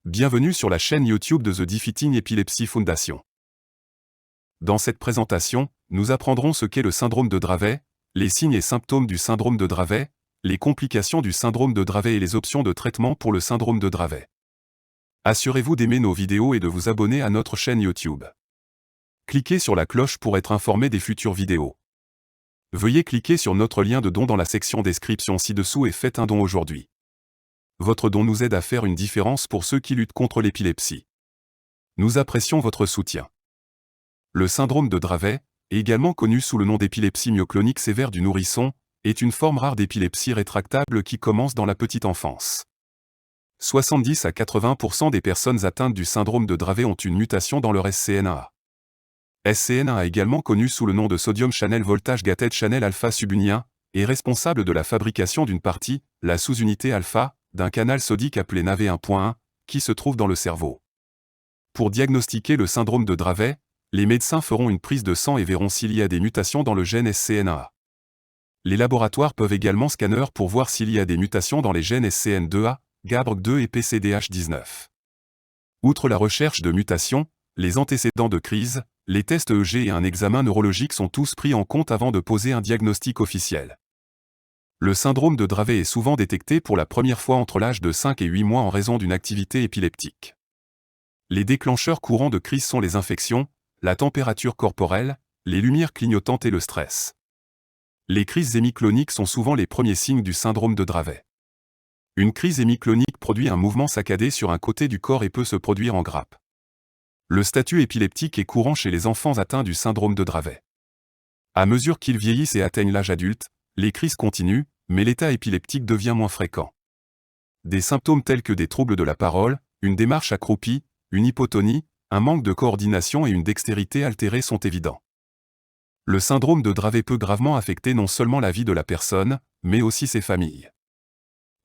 Bienvenue sur la chaîne YouTube de The Defeating Epilepsy Foundation. Dans cette présentation, nous apprendrons ce qu'est le syndrome de Dravet, les signes et symptômes du syndrome de Dravet, les complications du syndrome de Dravet et les options de traitement pour le syndrome de Dravet. Assurez-vous d'aimer nos vidéos et de vous abonner à notre chaîne YouTube. Cliquez sur la cloche pour être informé des futures vidéos. Veuillez cliquer sur notre lien de don dans la section description ci-dessous et faites un don aujourd'hui. Votre don nous aide à faire une différence pour ceux qui luttent contre l'épilepsie. Nous apprécions votre soutien. Le syndrome de Dravet, également connu sous le nom d'épilepsie myoclonique sévère du nourrisson, est une forme rare d'épilepsie rétractable qui commence dans la petite enfance. 70 à 80% des personnes atteintes du syndrome de Dravet ont une mutation dans leur SCN1A. SCN1A également connu sous le nom de sodium channel voltage gated channel alpha subunien, est responsable de la fabrication d'une partie, la sous-unité alpha, d'un canal sodique appelé NAV 1.1, qui se trouve dans le cerveau. Pour diagnostiquer le syndrome de Dravet, les médecins feront une prise de sang et verront s'il y a des mutations dans le gène SCN1A. Les laboratoires peuvent également scanner pour voir s'il y a des mutations dans les gènes SCN2A, GABRC2 et PCDH19. Outre la recherche de mutations, les antécédents de crise, les tests EEG et un examen neurologique sont tous pris en compte avant de poser un diagnostic officiel. Le syndrome de Dravet est souvent détecté pour la première fois entre l'âge de 5 et 8 mois en raison d'une activité épileptique. Les déclencheurs courants de crise sont les infections, la température corporelle, les lumières clignotantes et le stress. Les crises hémicloniques sont souvent les premiers signes du syndrome de Dravet. Une crise hémiclonique produit un mouvement saccadé sur un côté du corps et peut se produire en grappe. Le statut épileptique est courant chez les enfants atteints du syndrome de Dravet. À mesure qu'ils vieillissent et atteignent l'âge adulte, les crises continuent, mais l'état épileptique devient moins fréquent. Des symptômes tels que des troubles de la parole, une démarche accroupie, une hypotonie, un manque de coordination et une dextérité altérée sont évidents. Le syndrome de Dravet peut gravement affecter non seulement la vie de la personne, mais aussi ses familles.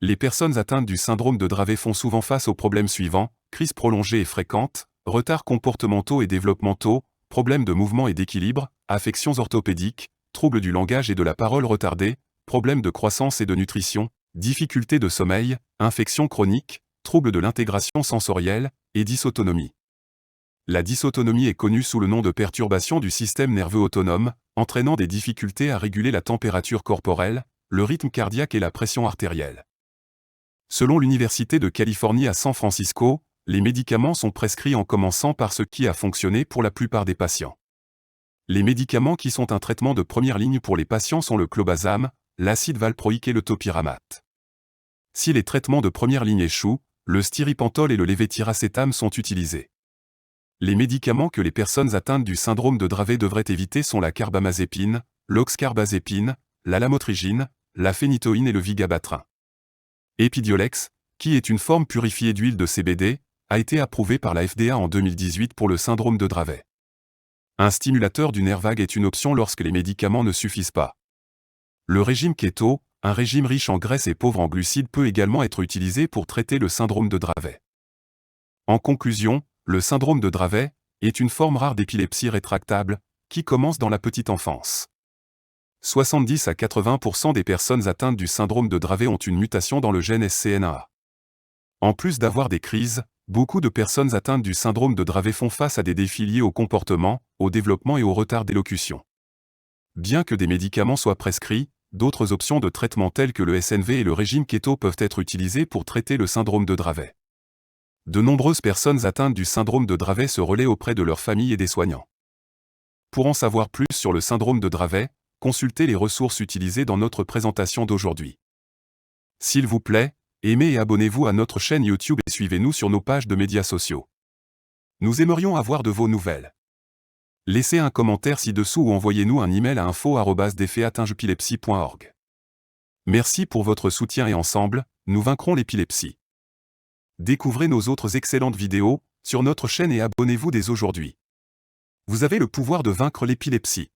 Les personnes atteintes du syndrome de Dravet font souvent face aux problèmes suivants: crises prolongées et fréquentes, retards comportementaux et développementaux, problèmes de mouvement et d'équilibre, affections orthopédiques, troubles du langage et de la parole retardés, problèmes de croissance et de nutrition, difficultés de sommeil, infections chroniques, troubles de l'intégration sensorielle, et dysautonomie. La dysautonomie est connue sous le nom de perturbation du système nerveux autonome, entraînant des difficultés à réguler la température corporelle, le rythme cardiaque et la pression artérielle. Selon l'Université de Californie à San Francisco, les médicaments sont prescrits en commençant par ce qui a fonctionné pour la plupart des patients. Les médicaments qui sont un traitement de première ligne pour les patients sont le clobazam, l'acide valproïque et le topiramate. Si les traitements de première ligne échouent, le styripantol et le lévétiracétam sont utilisés. Les médicaments que les personnes atteintes du syndrome de Dravet devraient éviter sont la carbamazépine, l'oxcarbazépine, la lamotrigine, la phénitoïne et le vigabatrin. Epidiolex, qui est une forme purifiée d'huile de CBD, a été approuvé par la FDA en 2018 pour le syndrome de Dravet. Un stimulateur du nerf vague est une option lorsque les médicaments ne suffisent pas. Le régime keto, un régime riche en graisses et pauvre en glucides, peut également être utilisé pour traiter le syndrome de Dravet. En conclusion, le syndrome de Dravet est une forme rare d'épilepsie rétractable qui commence dans la petite enfance. 70 à 80% des personnes atteintes du syndrome de Dravet ont une mutation dans le gène SCN1A. En plus d'avoir des crises, beaucoup de personnes atteintes du syndrome de Dravet font face à des défis liés au comportement, au développement et au retard d'élocution. Bien que des médicaments soient prescrits, d'autres options de traitement telles que le SNV et le régime keto peuvent être utilisées pour traiter le syndrome de Dravet. De nombreuses personnes atteintes du syndrome de Dravet se relaient auprès de leur famille et des soignants. Pour en savoir plus sur le syndrome de Dravet, consultez les ressources utilisées dans notre présentation d'aujourd'hui. S'il vous plaît, aimez et abonnez-vous à notre chaîne YouTube et suivez-nous sur nos pages de médias sociaux. Nous aimerions avoir de vos nouvelles. Laissez un commentaire ci-dessous ou envoyez-nous un email à info@defeatingepilepsy.org. Merci pour votre soutien et ensemble, nous vaincrons l'épilepsie. Découvrez nos autres excellentes vidéos sur notre chaîne et abonnez-vous dès aujourd'hui. Vous avez le pouvoir de vaincre l'épilepsie.